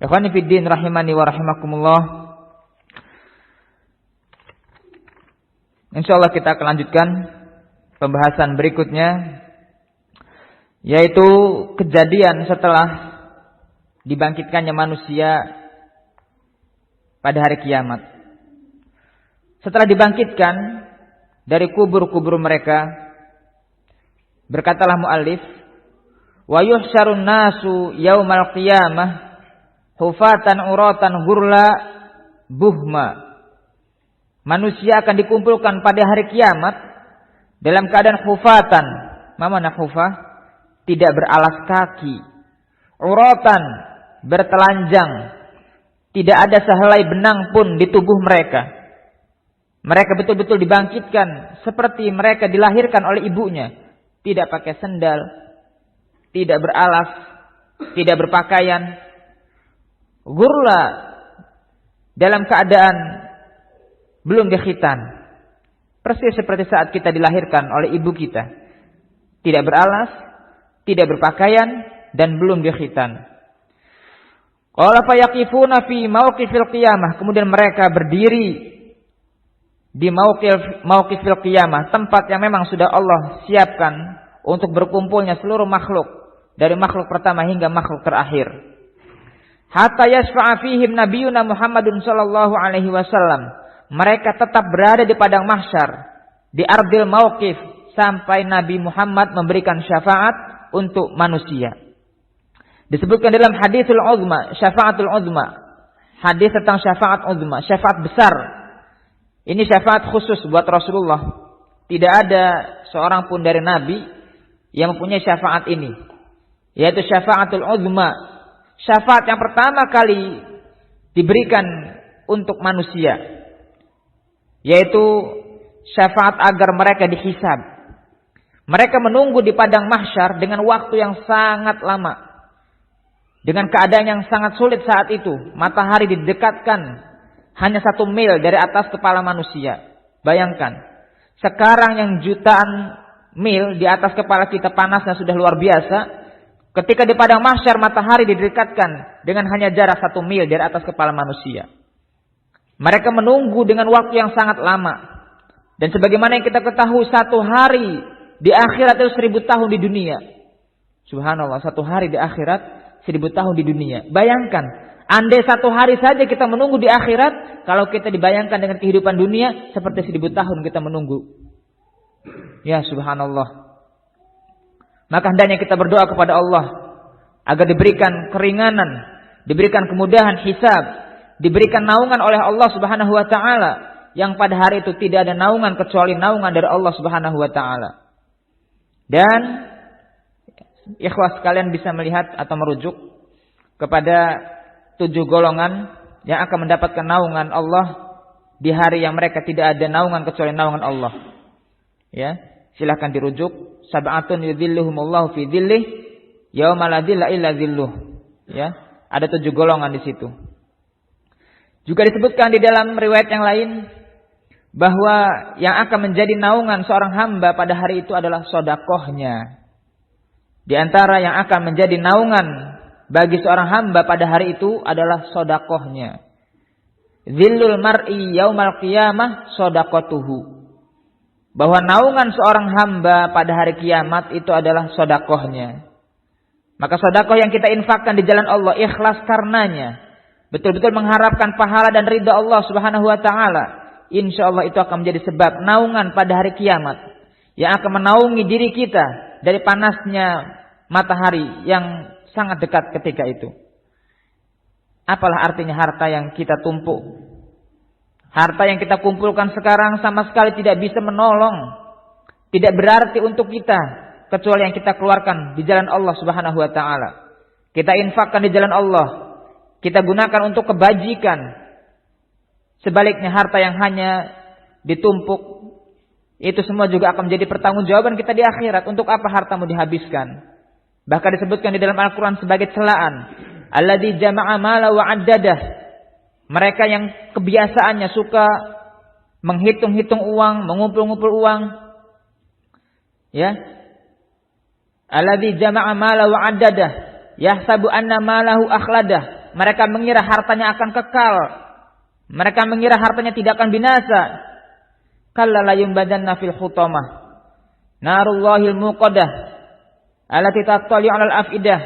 Ikhwani fid din rahimani wa rahimakumullah. Insyaallah kita akan lanjutkan pembahasan berikutnya, yaitu kejadian setelah dibangkitkannya manusia pada hari kiamat. Setelah dibangkitkan dari kubur-kubur mereka, berkatalah muallif, wa yuhsyarun nasu yaumal qiyamah hufatan uratan ghurla buhma. Manusia akan dikumpulkan pada hari kiamat dalam keadaan hufatan. Mana hufah? Tidak beralas kaki. Uratan, bertelanjang. Tidak ada sehelai benang pun di tubuh mereka. Mereka betul-betul dibangkitkan seperti mereka dilahirkan oleh ibunya. Tidak pakai sendal, tidak beralas, tidak berpakaian. Ghurla, dalam keadaan belum dikhitan. Persis seperti saat kita dilahirkan oleh ibu kita. Tidak beralas, tidak berpakaian, dan belum dikhitan. Qala fayaqifuna fi mauqifil qiyamah. Kemudian mereka berdiri di mauqifil qiyamah, tempat yang memang sudah Allah siapkan untuk berkumpulnya seluruh makhluk, dari makhluk pertama hingga makhluk terakhir. Hatta yasfa'a fihim nabiyuna Muhammadun sallallahu alaihi wasallam. Mereka tetap berada di padang mahsyar, di ardil mauqif, sampai Nabi Muhammad memberikan syafaat untuk manusia. Disebutkan dalam haditsul uzma, syafaatul uzma. Hadis tentang syafaat uzma, syafaat besar. Ini syafaat khusus buat Rasulullah. Tidak ada seorang pun dari Nabi yang mempunyai syafaat ini, yaitu syafaatul uzma. Syafaat yang pertama kali diberikan untuk manusia, yaitu syafaat agar mereka dihisab. Mereka menunggu di padang mahsyar dengan waktu yang sangat lama, dengan keadaan yang sangat sulit saat itu. Matahari didekatkan hanya 1 mil dari atas kepala manusia. Bayangkan, sekarang yang jutaan mil di atas kepala kita, panasnya sudah luar biasa. Ketika di padang mahsyar matahari didekatkan dengan hanya jarak 1 mil dari atas kepala manusia. Mereka menunggu dengan waktu yang sangat lama. Dan sebagaimana yang kita ketahui, 1 hari di akhirat itu 1000 tahun di dunia. Subhanallah, 1 hari di akhirat 1000 tahun di dunia. Bayangkan, andai 1 hari saja kita menunggu di akhirat, kalau kita dibayangkan dengan kehidupan dunia, seperti 1000 tahun kita menunggu. Ya subhanallah. Maka hendaknya kita berdoa kepada Allah agar diberikan keringanan, diberikan kemudahan hisab, diberikan naungan oleh Allah Subhanahu wa taala, yang pada hari itu tidak ada naungan kecuali naungan dari Allah Subhanahu wa taala. Dan ikhwas sekalian bisa melihat atau merujuk kepada 7 golongan yang akan mendapatkan naungan Allah di hari yang mereka tidak ada naungan kecuali naungan Allah. Ya, silahkan dirujuk. Sab'atun yudhilluhumullahu fi dhillih yauma la dhilla illa dhilluh. Ya, ada 7 golongan di situ. Juga disebutkan di dalam riwayat yang lain bahwa yang akan menjadi naungan seorang hamba pada hari itu adalah sedekahnya. Di antara yang akan menjadi naungan bagi seorang hamba pada hari itu adalah sedekahnya. Dhillul mar'i yaumal qiyamah shadaqatuhu. Bahwa naungan seorang hamba pada hari kiamat itu adalah sedekahnya. Maka sedekah yang kita infakkan di jalan Allah, ikhlas karenanya, betul-betul mengharapkan pahala dan ridha Allah Subhanahu wa taala, insyaallah itu akan menjadi sebab naungan pada hari kiamat yang akan menaungi diri kita dari panasnya matahari yang sangat dekat ketika itu. Apalah artinya harta yang kita tumpuk? Harta yang kita kumpulkan sekarang sama sekali tidak bisa menolong, tidak berarti untuk kita, kecuali yang kita keluarkan di jalan Allah Subhanahu wa taala. Kita infakkan di jalan Allah, kita gunakan untuk kebajikan. Sebaliknya harta yang hanya ditumpuk, itu semua juga akan menjadi pertanggungjawaban kita di akhirat. Untuk apa hartamu dihabiskan? Bahkan disebutkan di dalam Al-Quran sebagai celaan. Alladzi jama'a mala wa 'addadah. Mereka yang kebiasaannya suka menghitung-hitung uang, mengumpul-ngumpul uang. Ya. Alladzi jama'a mala wa 'addadah. Yahsabu anna malahu akhladah. Mereka mengira hartanya akan kekal. Mereka mengira hartanya tidak akan binasa. Kalla la yumbadanna fil hutamah. Narullahil muqaddah. Allati tattali'u 'alal afidah.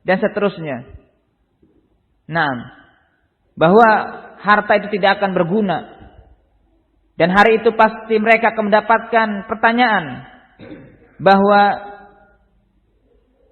Dan seterusnya. Nah, bahwa harta itu tidak akan berguna. Dan hari itu pasti mereka akan mendapatkan pertanyaan. Bahwa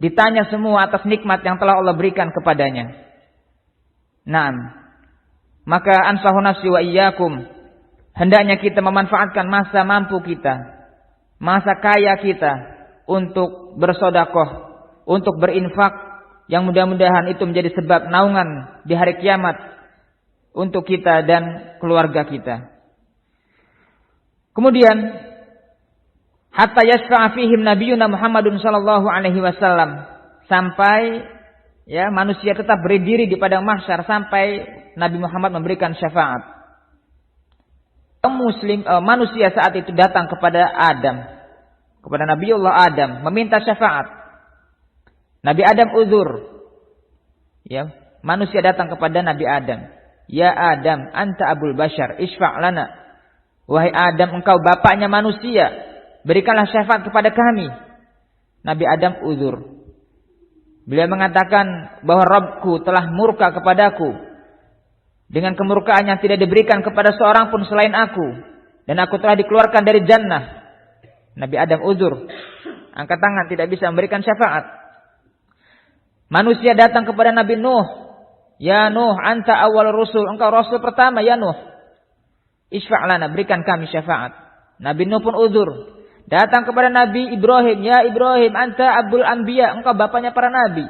ditanya semua atas nikmat yang telah Allah berikan kepadanya. Nah, maka ansahu nafsi wa iyyakum. Hendaknya kita memanfaatkan masa mampu kita, masa kaya kita untuk bersedekah, untuk berinfak, yang mudah-mudahan itu menjadi sebab naungan di hari kiamat untuk kita dan keluarga kita. Kemudian hatta yasfa'a fihim nabiyuna Muhammadun sallallahu alaihi wasallam, sampai ya manusia tetap berdiri di padang mahsyar sampai Nabi Muhammad memberikan syafaat. Manusia saat itu datang kepada Adam, kepada Nabiullah Adam, meminta syafaat. Nabi Adam uzur. Ya, manusia datang kepada Nabi Adam. Ya Adam, anta abul bashar, isfa' lana. Wahai Adam, engkau bapaknya manusia, berikanlah syafaat kepada kami. Nabi Adam uzur. Beliau mengatakan bahwa Rabbku telah murka kepadaku dengan kemurkaan yang tidak diberikan kepada seorang pun selain aku, dan aku telah dikeluarkan dari jannah. Nabi Adam uzur, angkat tangan, tidak bisa memberikan syafaat. Manusia datang kepada Nabi Nuh. Ya Nuh, anta awal rusul, engkau rasul pertama ya Nuh. Isfa' lana, berikan kami syafaat. Nabi Nuh pun uzur. Datang kepada Nabi Ibrahim. Ya Ibrahim, anta abul anbiya, engkau bapaknya para nabi.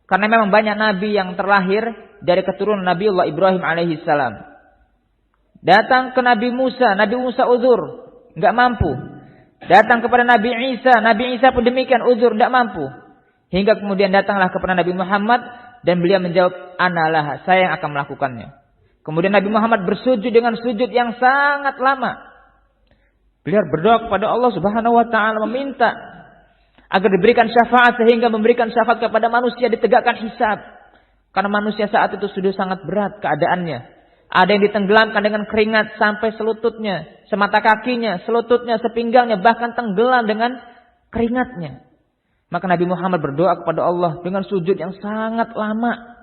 Karena memang banyak nabi yang terlahir dari keturunan Nabiullah Ibrahim alaihi salam. Datang ke Nabi Musa uzur, enggak mampu. Datang kepada Nabi Isa pun demikian uzur, enggak mampu. Hingga kemudian datanglah kepada Nabi Muhammad dan beliau menjawab, analah, saya yang akan melakukannya. Kemudian Nabi Muhammad bersujud dengan sujud yang sangat lama. Beliau berdoa kepada Allah Subhanahu wa taala, meminta agar diberikan syafaat, sehingga memberikan syafaat kepada manusia, ditegakkan hisab. Karena manusia saat itu sudah sangat berat keadaannya. Ada yang ditenggelamkan dengan keringat sampai selututnya, semata kakinya, selututnya, sepinggangnya, bahkan tenggelam dengan keringatnya. Maka Nabi Muhammad berdoa kepada Allah dengan sujud yang sangat lama,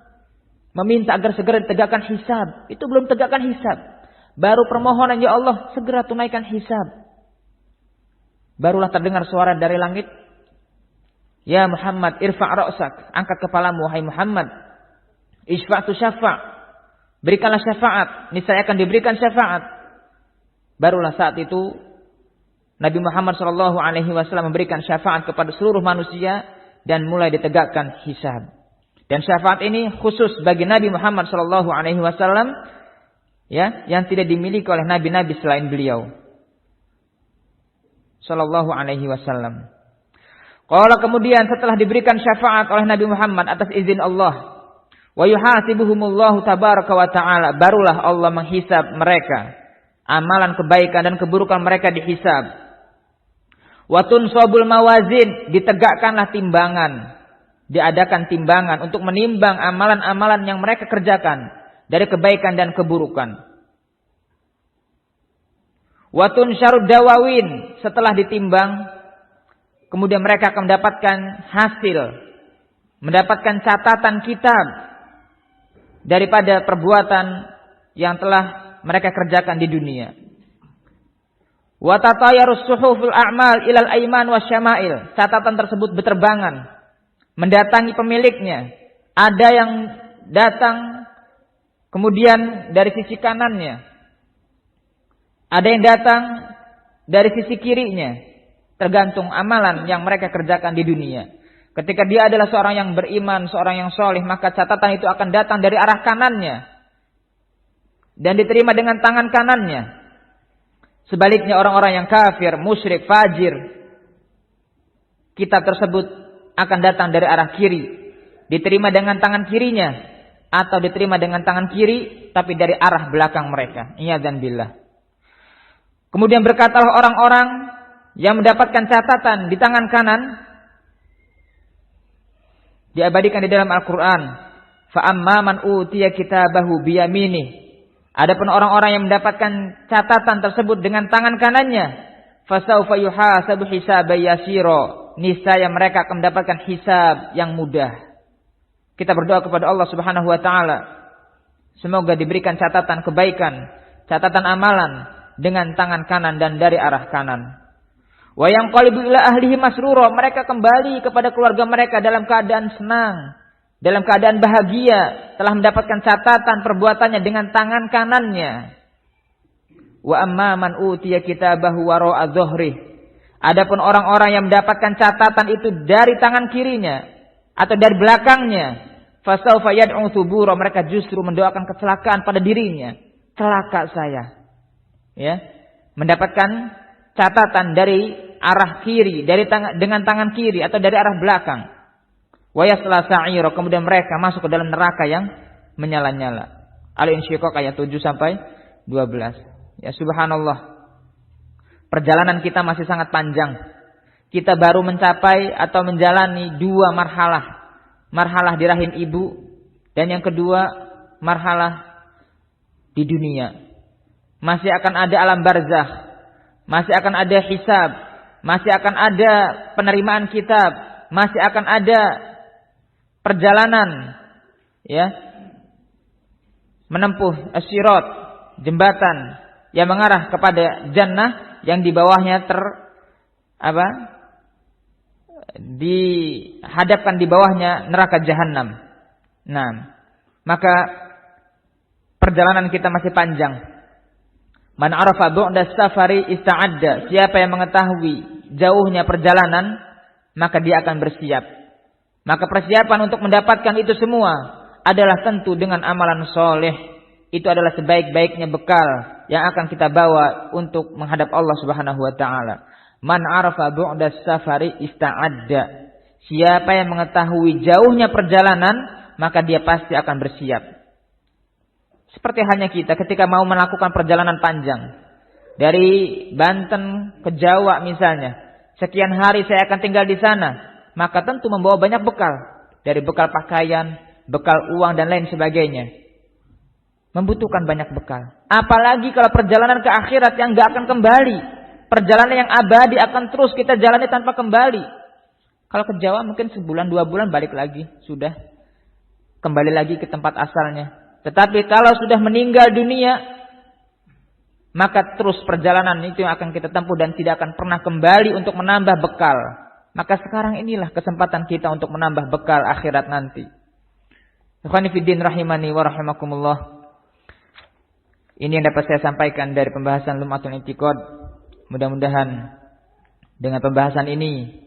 meminta agar segera ditegakkan hisab. Itu belum tegakkan hisab, baru permohonan, ya Allah segera tunaikan hisab. Barulah terdengar suara dari langit, ya Muhammad, irfa' ra'sak, angkat kepalamu wahai Muhammad. Isfa'tu syafa', berikanlah syafaat, niscaya akan diberikan syafaat. Barulah saat itu Nabi Muhammad sallallahu alaihi wasallam memberikan syafaat kepada seluruh manusia dan mulai ditegakkan hisab. Dan syafaat ini khusus bagi Nabi Muhammad sallallahu alaihi wasallam, ya, yang tidak dimiliki oleh nabi-nabi selain beliau sallallahu alaihi wasallam. Qala, kemudian setelah diberikan syafaat oleh Nabi Muhammad atas izin Allah, wa yuhasibuhumullahu tabaraka wa ta'ala, barulah Allah menghisab mereka, amalan kebaikan dan keburukan mereka dihisab. Wa tunsabul mawazin, ditegakkanlah timbangan, diadakan timbangan untuk menimbang amalan-amalan yang mereka kerjakan dari kebaikan dan keburukan. Wa tunsyarud dawawin, setelah ditimbang kemudian mereka akan mendapatkan hasil, mendapatkan catatan kitab daripada perbuatan yang telah mereka kerjakan di dunia. Wa tatayarus suhuful a'mal ilal aiman wasyama'il, catatan tersebut berterbangan mendatangi pemiliknya. Ada yang datang kemudian dari sisi kanannya, ada yang datang dari sisi kirinya, tergantung amalan yang mereka kerjakan di dunia. Ketika dia adalah seorang yang beriman, seorang yang soleh, maka catatan itu akan datang dari arah kanannya dan diterima dengan tangan kanannya. Sebaliknya orang-orang yang kafir, musyrik, fajir, kitab tersebut akan datang dari arah kiri, diterima dengan tangan kirinya, atau diterima dengan tangan kiri tapi dari arah belakang mereka. Iyadzan billah. Kemudian berkatalah orang-orang yang mendapatkan catatan di tangan kanan, diabadikan di dalam Al-Quran, Fa amma man utiya kitabahu biyaminih. Adapun orang-orang yang mendapatkan catatan tersebut dengan tangan kanannya, fasaufa yuhasabu hisaban yasira. Niscaya mereka akan mendapatkan hisab yang mudah. Kita berdoa kepada Allah Subhanahu wa taala, semoga diberikan catatan kebaikan, catatan amalan dengan tangan kanan dan dari arah kanan. Wa yanqalibu ila ahlihi masrura. Mereka kembali kepada keluarga mereka dalam keadaan senang, dalam keadaan bahagia, telah mendapatkan catatan perbuatannya dengan tangan kanannya. Wa amma man utiya kitabahu wara'a dhuhrih. Adapun orang-orang yang mendapatkan catatan itu dari tangan kirinya atau dari belakangnya, fasaufa yad'u thubura. Mereka justru mendoakan kecelakaan pada dirinya. Celaka saya. Ya, mendapatkan catatan dari arah kiri, dengan tangan kiri atau dari arah belakang. Wa yasla sa'ira, kemudian mereka masuk ke dalam neraka yang menyala-nyala. Al-Insyiqaq ayat 7 sampai 12. Ya subhanallah. Perjalanan kita masih sangat panjang. Kita baru mencapai atau menjalani 2 marhalah. Marhalah di rahim ibu dan yang kedua marhalah di dunia. Masih akan ada alam barzakh, masih akan ada hisab, masih akan ada penerimaan kitab, masih akan ada perjalanan ya menempuh as-sirat, jembatan yang mengarah kepada jannah yang di bawahnya dihadapkan di bawahnya neraka jahanam. Nah, maka perjalanan kita masih panjang. Man arafa bu'da safari ista'adda. Siapa yang mengetahui jauhnya perjalanan, maka dia akan bersiap. Maka persiapan untuk mendapatkan itu semua adalah tentu dengan amalan soleh. Itu adalah sebaik-baiknya bekal yang akan kita bawa untuk menghadap Allah Subhanahu wa taala. Man arafa bu'da safari ista'adda. Siapa yang mengetahui jauhnya perjalanan, maka dia pasti akan bersiap. Seperti halnya kita ketika mau melakukan perjalanan panjang. Dari Banten ke Jawa misalnya. Sekian hari saya akan tinggal di sana. Maka tentu membawa banyak bekal. Dari bekal pakaian, bekal uang dan lain sebagainya. Membutuhkan banyak bekal. Apalagi kalau perjalanan ke akhirat yang gak akan kembali. Perjalanan yang abadi akan terus kita jalani tanpa kembali. Kalau ke Jawa mungkin sebulan 2 bulan balik lagi. Sudah. Kembali lagi ke tempat asalnya. Tetapi kalau sudah meninggal dunia, maka terus perjalanan itu yang akan kita tempuh dan tidak akan pernah kembali untuk menambah bekal. Maka sekarang inilah kesempatan kita untuk menambah bekal akhirat nanti. Ikhwani fiddin rahimani wa rahimakumullah. Ini yang dapat saya sampaikan dari pembahasan Lum'atul I'tiqad. Mudah-mudahan dengan pembahasan ini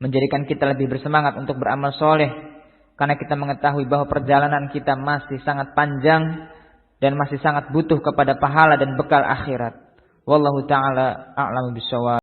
menjadikan kita lebih bersemangat untuk beramal soleh. Karena kita mengetahui bahwa perjalanan kita masih sangat panjang dan masih sangat butuh kepada pahala dan bekal akhirat. Wallahu ta'ala a'lamu bishawab.